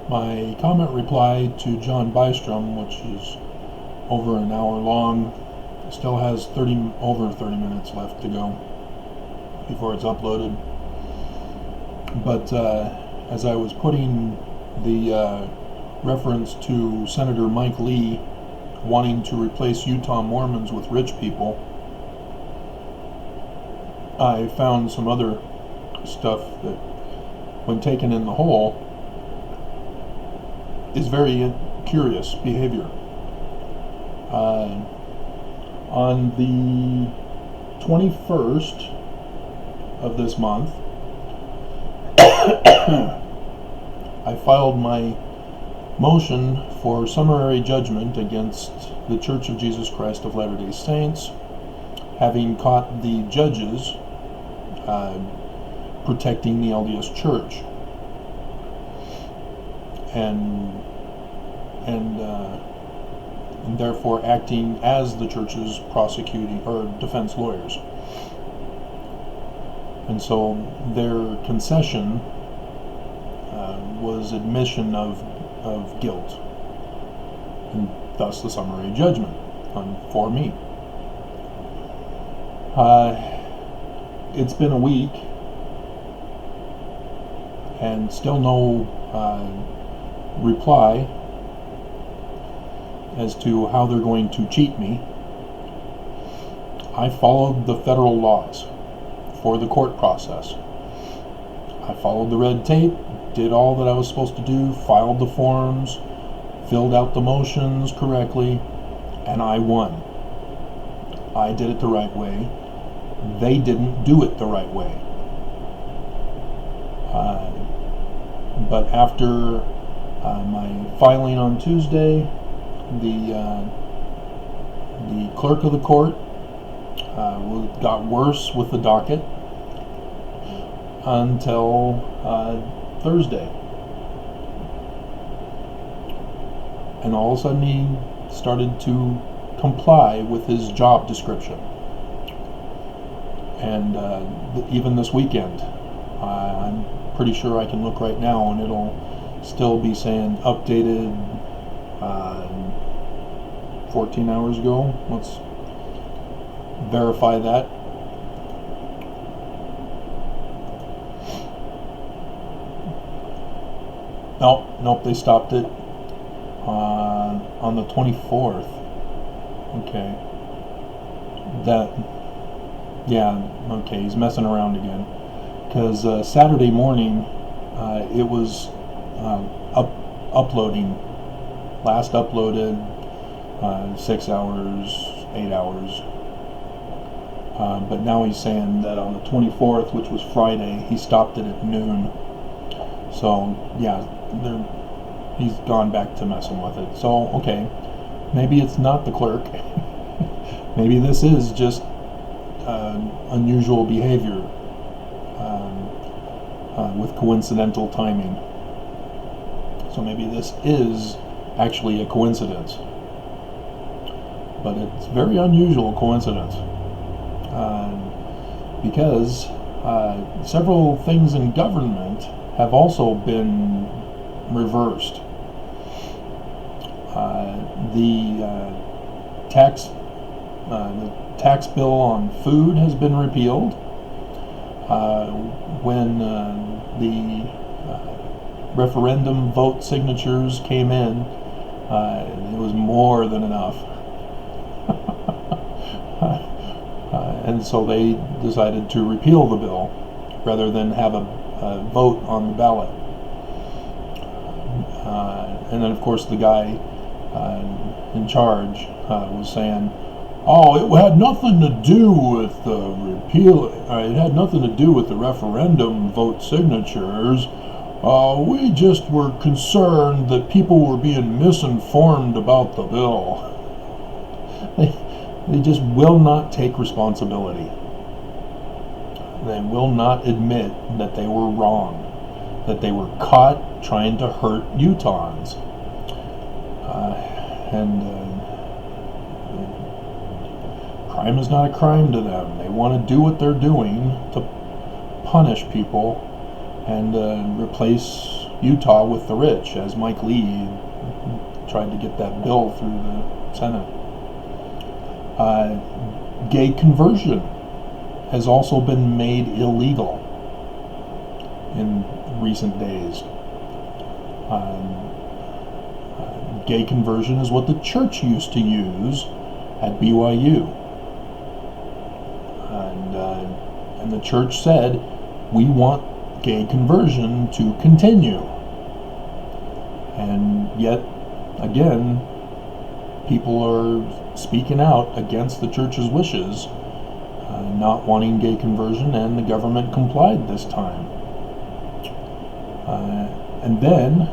My comment reply to John Bystrom, which is over an hour long, still has over 30 minutes left to go before it's uploaded. But as I was putting the reference to Senator Mike Lee wanting to replace Utah Mormons with rich people, I found some other stuff that, when taken in the whole, is very curious behavior. On the 21st of this month, I filed my motion for summary judgment against the Church of Jesus Christ of Latter-day Saints, having caught the judges protecting the LDS Church, and therefore acting as the church's prosecuting or defense lawyers. And so their concession was admission of guilt, and thus the summary judgment for me. It's been a week and still no reply as to how they're going to cheat me. I followed the federal laws for the court process. I followed the red tape, did all that I was supposed to do, filed the forms, filled out the motions correctly, and I won. I did it the right way. They didn't do it the right way. But after my filing on Tuesday, the clerk of the court got worse with the docket until Thursday. And all of a sudden he started to comply with his job description. And even this weekend, I'm pretty sure I can look right now and it'll still be saying updated 14 hours ago. Let's verify that. Nope, they stopped it on the 24th. Okay. Okay, he's messing around again. Because Saturday morning, it was uploading. Last uploaded 6 hours, 8 hours. But now he's saying that on the 24th, which was Friday, he stopped it at noon. So, yeah, he's gone back to messing with it. So, okay, maybe it's not the clerk. Maybe this is just unusual behavior with coincidental timing. So maybe this is actually a coincidence. But it's very unusual coincidence. Because several things in government have also been reversed. The tax bill on food has been repealed. When the referendum vote signatures came in, it was more than enough. And so they decided to repeal the bill rather than have a vote on the ballot. And then, of course, the guy in charge was saying, "Oh, it had nothing to do with the repeal. It had nothing to do with the referendum vote signatures. We just were concerned that people were being misinformed about the bill." They just will not take responsibility. They will not admit that they were wrong, that they were caught trying to hurt Utahns. Crime is not a crime to them. They want to do what they're doing to punish people and replace Utah with the rich, as Mike Lee tried to get that bill through the Senate. Gay conversion has also been made illegal in recent days. Gay conversion is what the church used to use at BYU. And the church said, we want gay conversion to continue. And yet, again, people are speaking out against the church's wishes, not wanting gay conversion, and the government complied this time. And then,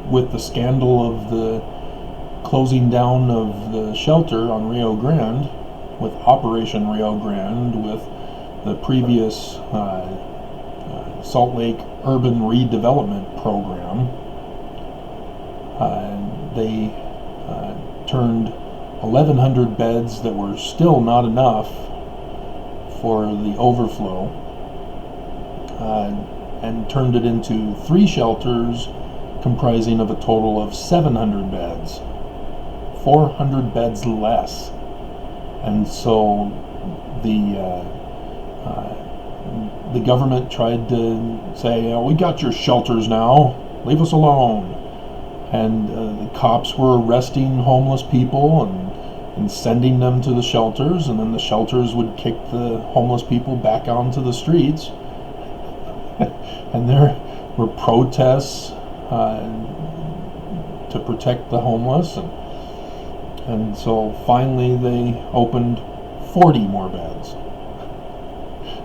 with the scandal of the closing down of the shelter on Rio Grande, with Operation Rio Grande, with the previous Salt Lake Urban Redevelopment Program, they turned 1,100 beds that were still not enough for the overflow, and turned it into 3 shelters comprising of a total of 700 beds, 400 beds less. And so the government tried to say, we got your shelters now, leave us alone. And the cops were arresting homeless people and sending them to the shelters, and then the shelters would kick the homeless people back onto the streets. And there were protests to protect the homeless, and so finally they opened 40 more beds.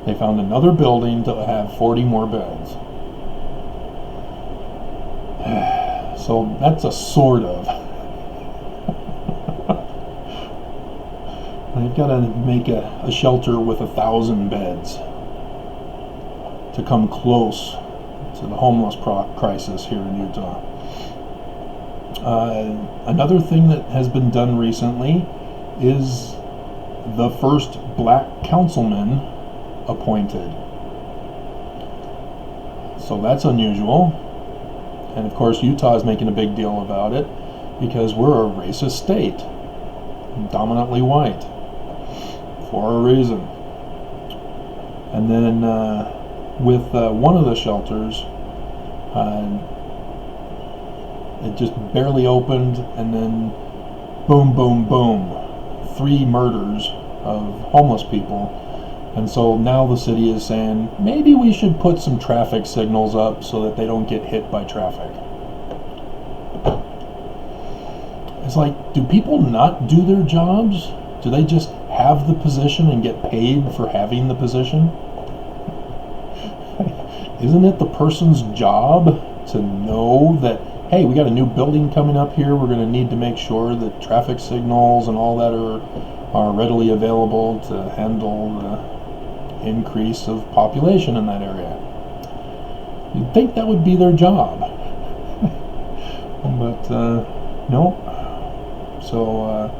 They found another building to have 40 more beds. So that's a sort of. They've got to make a shelter with 1,000 beds to come close to the homeless crisis here in Utah. Another thing that has been done recently is the first black councilman appointed. So that's unusual. And of course, Utah is making a big deal about it because we're a racist state, dominantly white, for a reason. And then with one of the shelters, it just barely opened, and then boom, boom, boom, 3 murders of homeless people. And so now the city is saying, maybe we should put some traffic signals up so that they don't get hit by traffic. It's like, do people not do their jobs? Do they just have the position and get paid for having the position? Isn't it the person's job to know that, hey, we got a new building coming up here, we're going to need to make sure that traffic signals and all that are readily available to handle the increase of population in that area? You'd think that would be their job. But no. So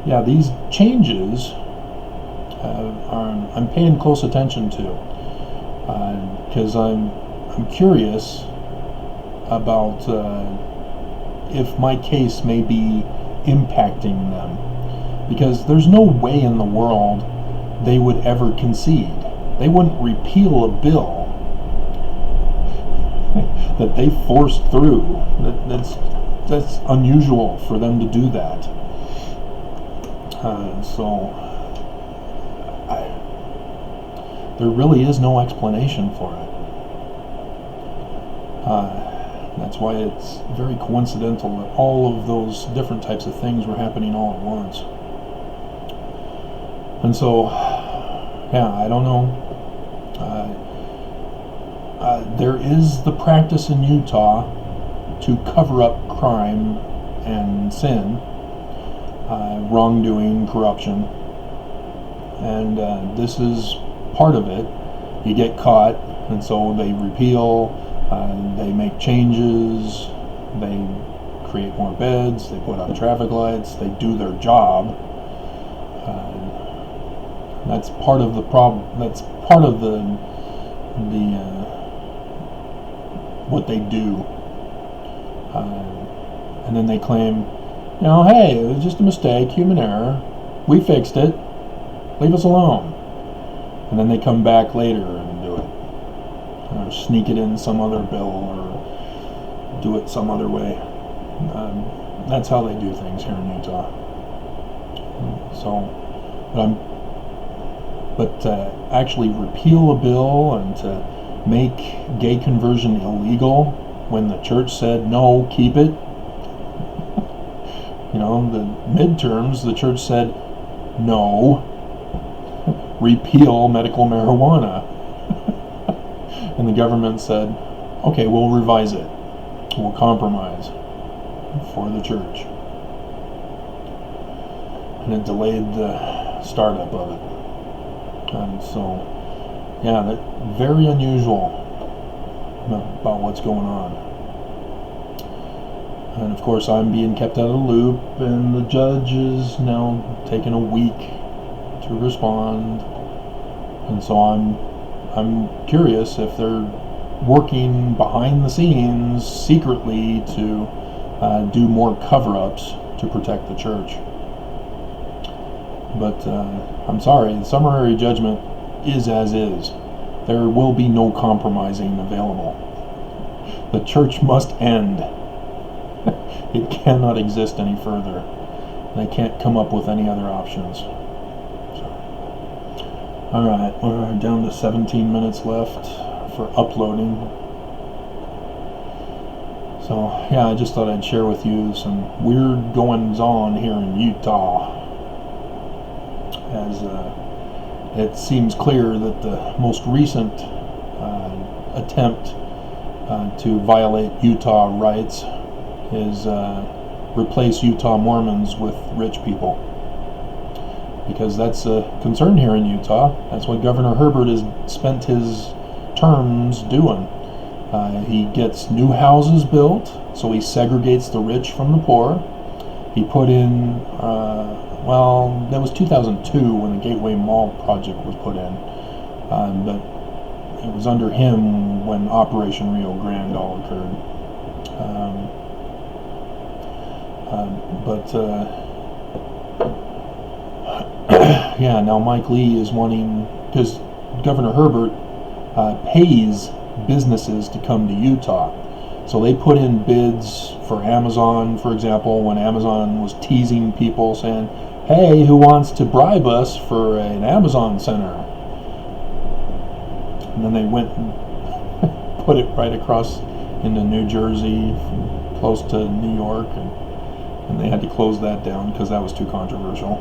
yeah, these changes I'm paying close attention to, because I'm curious about if my case may be impacting them, because there's no way in the world they would ever concede. They wouldn't repeal a bill that they forced through. That's unusual for them to do that. There really is no explanation for it. That's why it's very coincidental that all of those different types of things were happening all at once. And so, yeah, I don't know. There is the practice in Utah to cover up crime and sin, wrongdoing, corruption. And this is part of it. You get caught, and so they repeal, they make changes, they create more beds, they put up traffic lights, they do their job. That's part of the problem. That's part of the what they do. And then they claim, hey, it was just a mistake, human error. We fixed it. Leave us alone. And then they come back later and do it. Or sneak it in some other bill or do it some other way. That's how they do things here in Utah. So, but to actually repeal a bill and to make gay conversion illegal when the church said, no, keep it. The midterms, the church said, no, repeal medical marijuana. And the government said, okay, we'll revise it. We'll compromise for the church. And it delayed the startup of it. And so, that's very unusual about what's going on. And of course, I'm being kept out of the loop, and the judge is now taking a week to respond. And so I'm curious if they're working behind the scenes secretly to do more cover-ups to protect the church. But I'm sorry, the summary judgment is as is. There will be no compromising available. The church must end. It cannot exist any further. They can't come up with any other options. Alright, we're down to 17 minutes left for uploading. So, I just thought I'd share with you some weird goings-on here in Utah. As it seems clear that the most recent attempt to violate Utah rights is replace Utah Mormons with rich people. Because that's a concern here in Utah. That's what Governor Herbert has spent his terms doing. He gets new houses built, so he segregates the rich from the poor. He put in, that was 2002 when the Gateway Mall project was put in. But it was under him when Operation Rio Grande all occurred. Now Mike Lee is wanting, because Governor Herbert pays businesses to come to Utah. So they put in bids for Amazon, for example, when Amazon was teasing people saying, hey, who wants to bribe us for an Amazon center? And then they went and put it right across into New Jersey, close to New York, and they had to close that down because that was too controversial.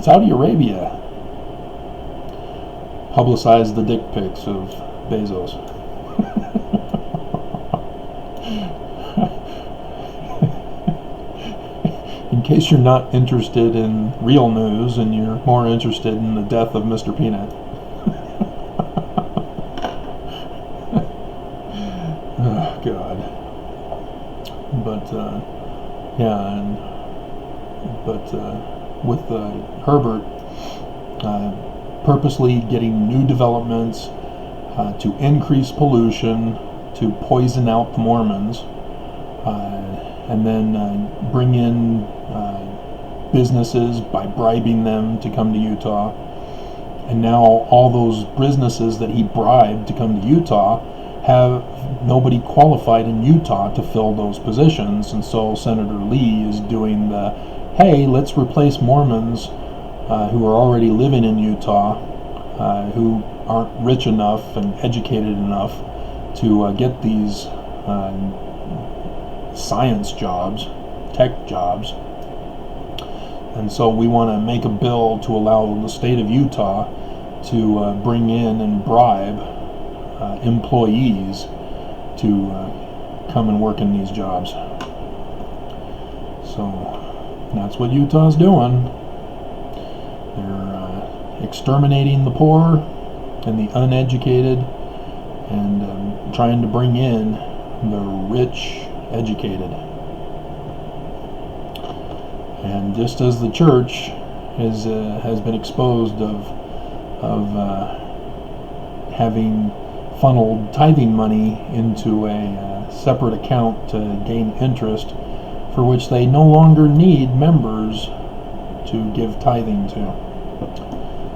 Saudi Arabia publicized the dick pics of Bezos. In case you're not interested in real news and you're more interested in the death of Mr. Peanut. Oh, God. With Herbert purposely getting new developments to increase pollution, to poison out the Mormons, and then bring in businesses by bribing them to come to Utah. And now all those businesses that he bribed to come to Utah have nobody qualified in Utah to fill those positions. And so Senator Lee is doing the, hey, let's replace Mormons who are already living in Utah, who aren't rich enough and educated enough to get these science jobs, tech jobs. And so we want to make a bill to allow the state of Utah to bring in and bribe employees to come and work in these jobs. So that's what Utah's doing. They're exterminating the poor and the uneducated and trying to bring in the rich, educated. And just as the church has been exposed of having funneled tithing money into a separate account to gain interest, for which they no longer need members to give tithing to,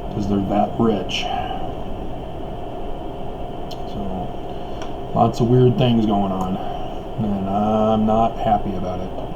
because they're that rich. So lots of weird things going on, and I'm not happy about it.